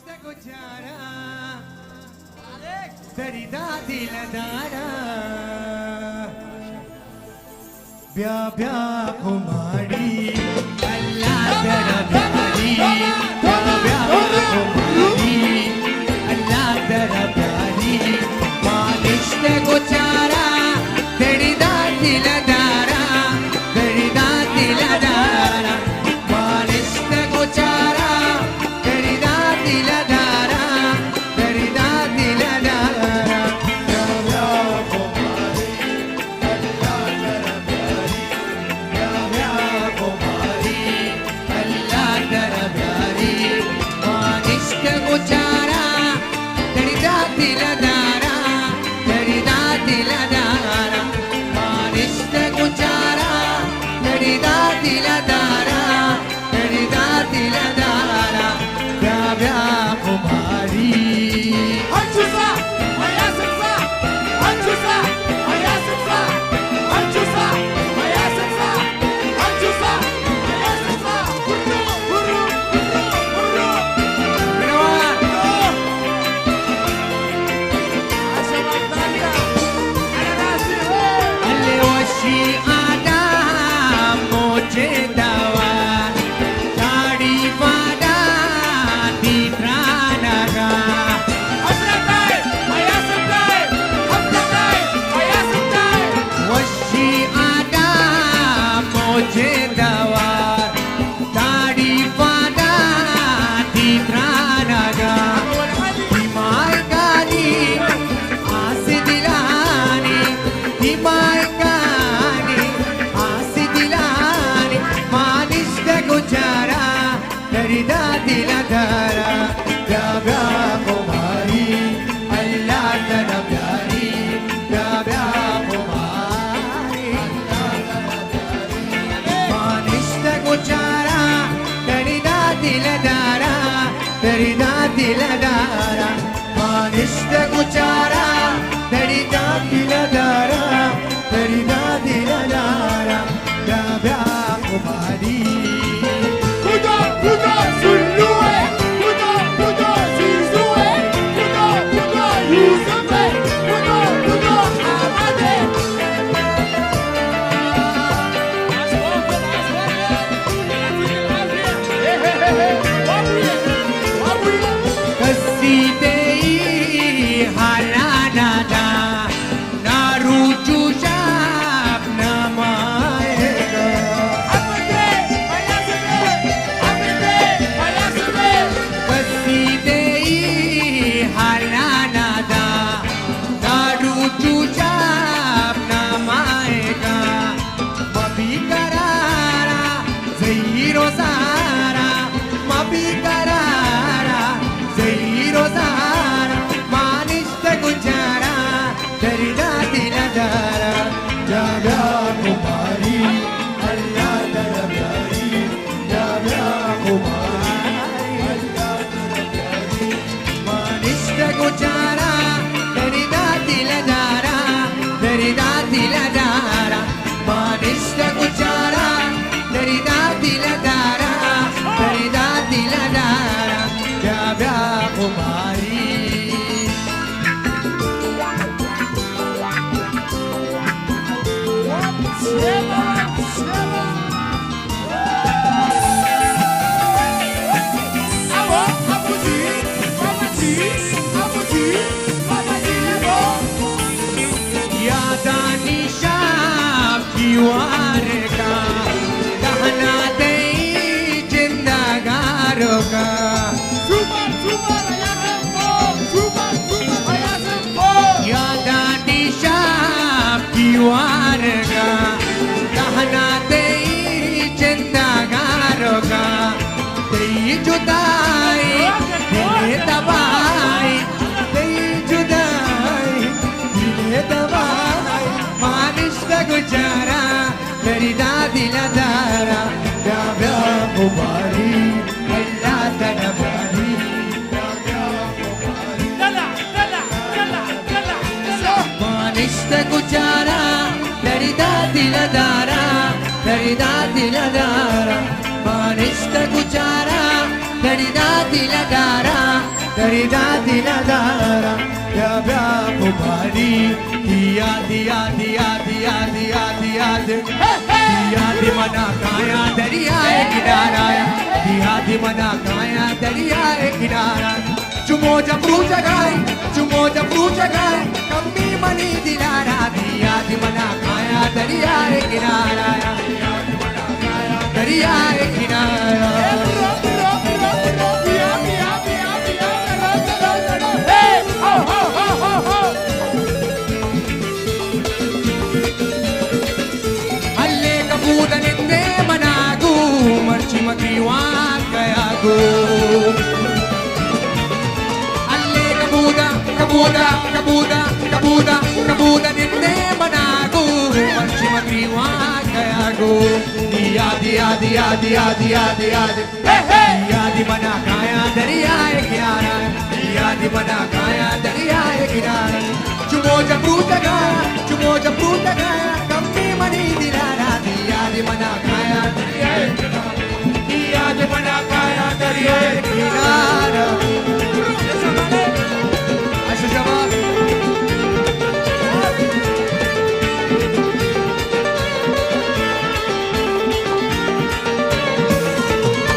गुजारा दरिदा दिलदारा ब्या ब्या कुमारी अल्लाह तेरा प्यारी ब्या ब्या कुमारी अल्लाह तेरा प्यारी मानिश्ते गुजारा दरिदा दिलदारा दरिदा दिलदारा मानिश्ते गुजारा दरिदा दिलदारा दरिदा दिलदारा ब्या ब्या कुमारी अल्लाह तेरा प्यारी ब्या ब्या कुमारी अल्लाह तेरा प्यारी मानिश्ते गुजारा दरिदा दिलदारा दरिदा दिलदारा मानिश्ते गुजारा दरिदा दिलदारा दरिदा दिलदारा ब्या ब्या कुमारी Ancusa, Ayasaksa, Ancusa, Ayasaksa, Ancusa, Ayasaksa, Ancusa, Ayasaksa, Guru, Guru, Guru, Asyamaktalia, Ananasi, अल्ले वशी आदा मोचे दवा दाढ़ी वादा दीत्रानगा Asyakai, Ayasakai, Abdakai, Ayasakai, वशी आदा मोचे दवा दाढ़ी वादा दीत्रानगा हिमाय गानी आस दिलानी हिमाय गानी आस दिलानी मानिश्त गुजारा दरिदा दिलदारा ब्या ब्या कुमारी अल्लाह तेरा प्यारी ब्या ब्या कुमारी मानिश्त गुजारा दरिदा दिलदारा दरिदा दिलदारा मानिश्त गुजारा दरिदा दिलदारा दरिदा दिलदारा ब्या ब्या कुमारी Kudo, Kudo, Zulue, Kudo, Kudo, Zizue, Kudo, Kudo, Yusufe, Kudo, Kudo, Amade. कसीदे हालानादा नारुजु शाप नमाएगा कसीदे हालानादा नारुजु शाप नमाएगा मबी करारा ज़हीरो सारा मबी करारा ज़हीरो सारा मानिश्त गुजारा दरिदा दिलदारा ब्या ब्या कुमारी अल्लाह तेरा प्यारी ब्या ब्या कुमारी अल्लाह तेरा प्यारी मानिश्त गुजारा दरिदा दिलदारा दरिदा दिलदारा मानिश्त गुजारा दरिदा दिलदारा दरिदा दिलदारा ब्या ब्या कुमारी यादा निशाब दीवार का कहना दे जिंदगारों का यादा निशाब दीवार का कहना दे जिंदगारों का तेरी जुदाई दिल दबाई तेरी जुदाई दिल दबाई मानिश्त गुजारा दरिदा दिलदारा ब्या ब्या कुमारी अल्लाह तेरा प्यारी ब्या ब्या कुमारी मानिश्त गुजारा दरिदा दिलदारा दरिदा दिलदारा मानिश्त गुजारा दरिदा दिलदारा दरिदा दिला दारा या ब्या पुकारी दिया दिया दिया दिया दिया दिया दिया दि मना काया दरिया किनारा दिया दि मना काया दरिया किनारा चुमो जबरू जगाई कम्मी मनी दिलारा दिया दि मना काया दरिया किनारा दरिया किनारा Budanitte managu marchi matriwa kayagu alle kabuda nitte managu marchi matriwa kayagu diya diya diya diya diya diya diya di mana kaya dariya kinara diya di mana kaya dariya kinara chumo jabru jaga kammi mani dilara diya di mana kaya dariya kinara Ashu Jawab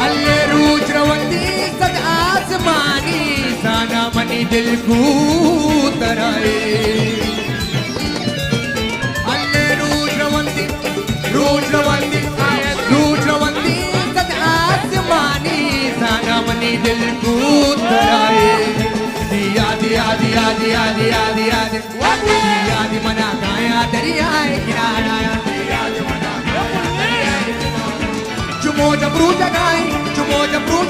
alle rooj rawandi sad aasmani sana mani dil ko taraye रोज रवंदी सद आसमानी साना money दिल को तराए दिया दिया दिया दिया दिया दिया दिया दि मना काया दरिया किनारा चुमो जबरू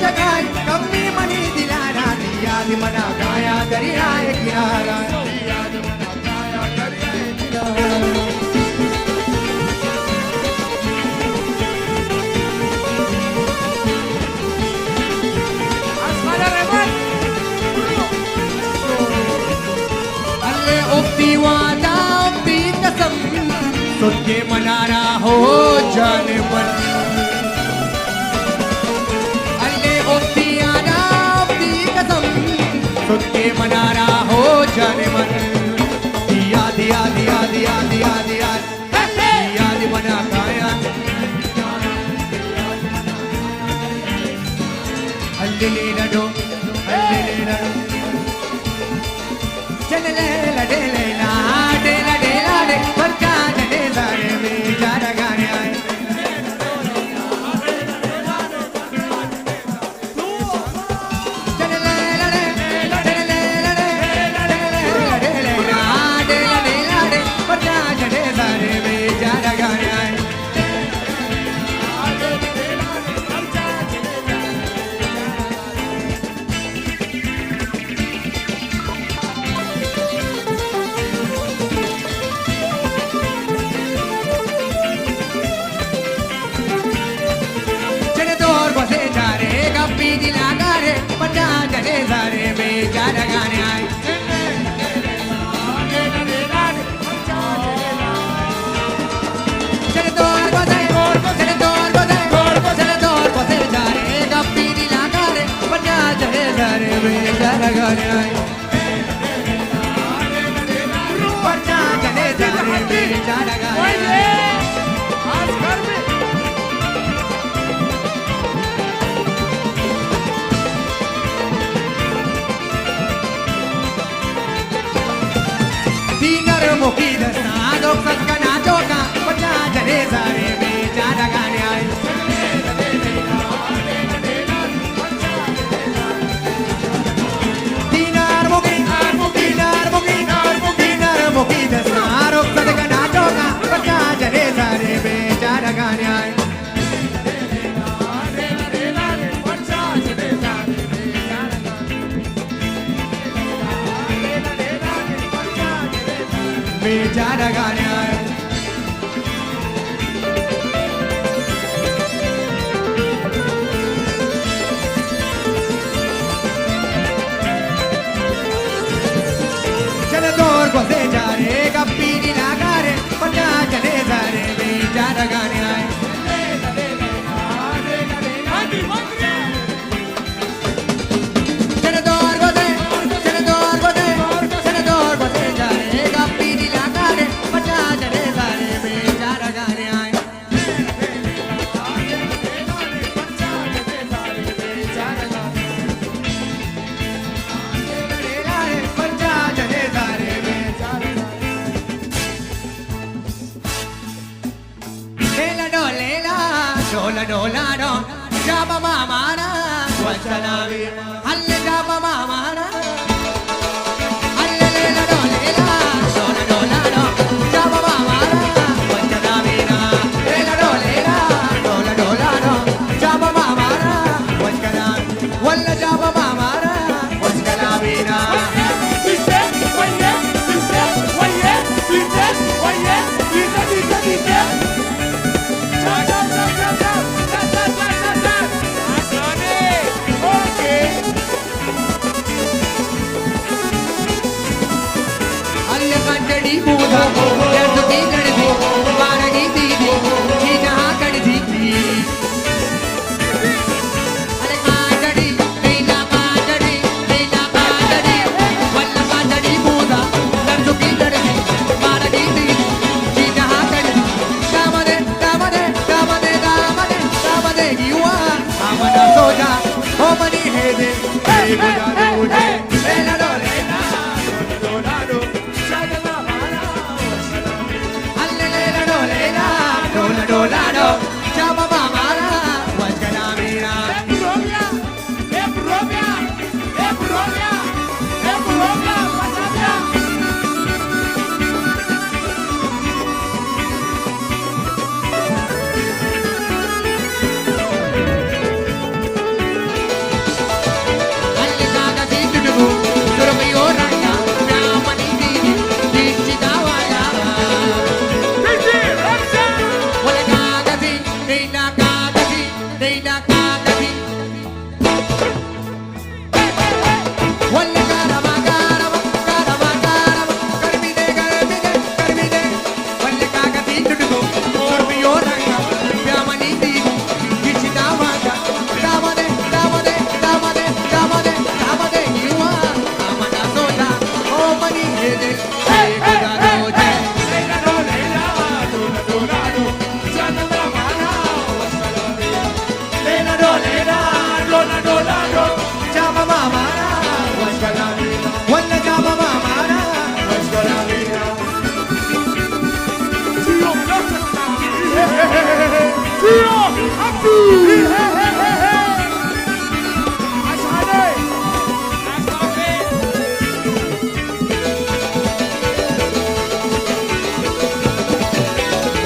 जगाई कम्मी मनी दिलारा दिया दि मना काया दरिया किनारा वादा भी कसम सुन के मनाना हो जाने मन अल्ले ओती आना भी कसम सुन के मनाना हो जाने मन दिया दिया दिया दिया दिया दिया दिया दि मना काया अल्ले लडो चले लडे लेना डेला डेला डे बच्चा जने सारे में जारा गाने आए चले लडे लेना डेला डेला डे बच्चा जने सारे में जारा गाने आए बच्चा जने सारे में जारा गाने आए चले दौड़ बसे जा रे गप्पी दिला गारे बच्चा जने सारे में जारा गाने आए बच्चा जने सारे में जारा गाने आए मुखी दस्ता लोग सबका नाचो का बच्चा जने सारे में जारा गाने आए दीनार मुखी दस्ता लोग सबका नाचो का बच्चा जने सारे में जारा गाने आए जारा गाने आए चले दौड़ बसे जा रे गप्पी दिला गारे बच्चा जने सारे में जारा गाने आए चले दौड़ बसे mamana Wajkanavina Halle jaba mamana Halle lela dolela Dola dola do Jaba mamana Wajkanavina Lela dolela Dola dola do Jaba mamana Wajkanavina Walla jaba mamana Wajkanavina Halle kandadi buda Yarduki kaddi Varagi didi Chijaha kaddi Halle kandadi Leela kandadi Leela kandadi Walla kandadi buda Yarduki kaddi Varagi didi Chijaha kaddi Damade damade damade damade damade Yuwa Amana soja Omani hede Hey buda duje Leela do leela Dola do Halle leela do leela Dola dola do Jaba mamana Wajkanavina Halle gaga ditudu Surabhi oranga Brahmani didi Dichidawala Wala gagadi Leela gagadi Leela gagadi Wala garama garama garama garama Garmide garmide garmide Wala gagadi tudugu Surabhi oranga Brahmani didi Dichidawala Damade damade damade damade damade Yuwa Amana soda Omani hede Hey kuda doje Leela do leela Dola dola do Jaba mamana Leela do leela Dola dola do Jaba mamana Wajkanavina Walla jaba mamana Wajkanavina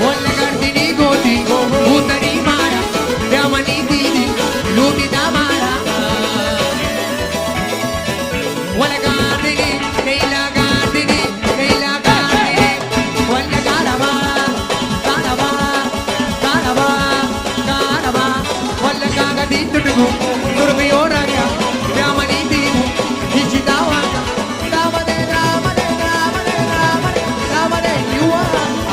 Walla gardini godi Utari mara Brahmani didi Luti damara Walla gardini Leela gardini Leela gardini Walla garama garama garama garama Walla gagadi tudugu Surabhi oranga Brahmani didi Dichidawala Damade damade damade damade damade Yuwa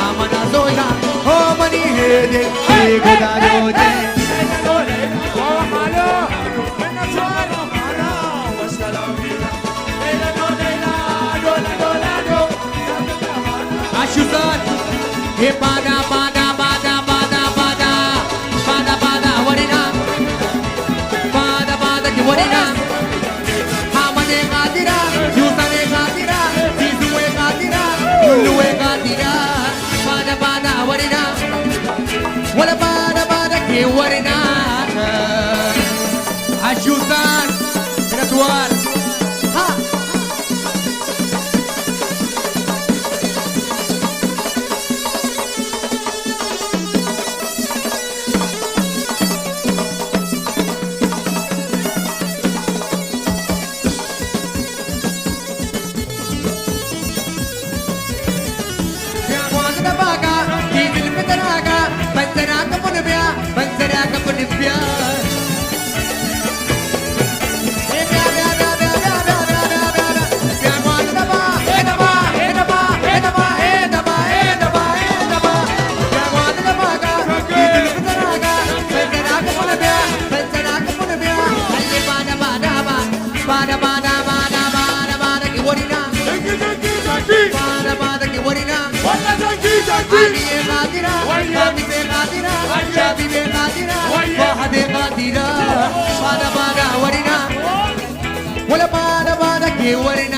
Amana soja Omani hede Hey kuda doje Ashusan He pada pada pada pada pada Pada pada warina Pada pada ki warina Hamane katira Yusane katira Sisuwe katira Yuluwe katira Pada pada warina Wala pada pada ki warina Ashusan Gratuar Ha Wala para para que warina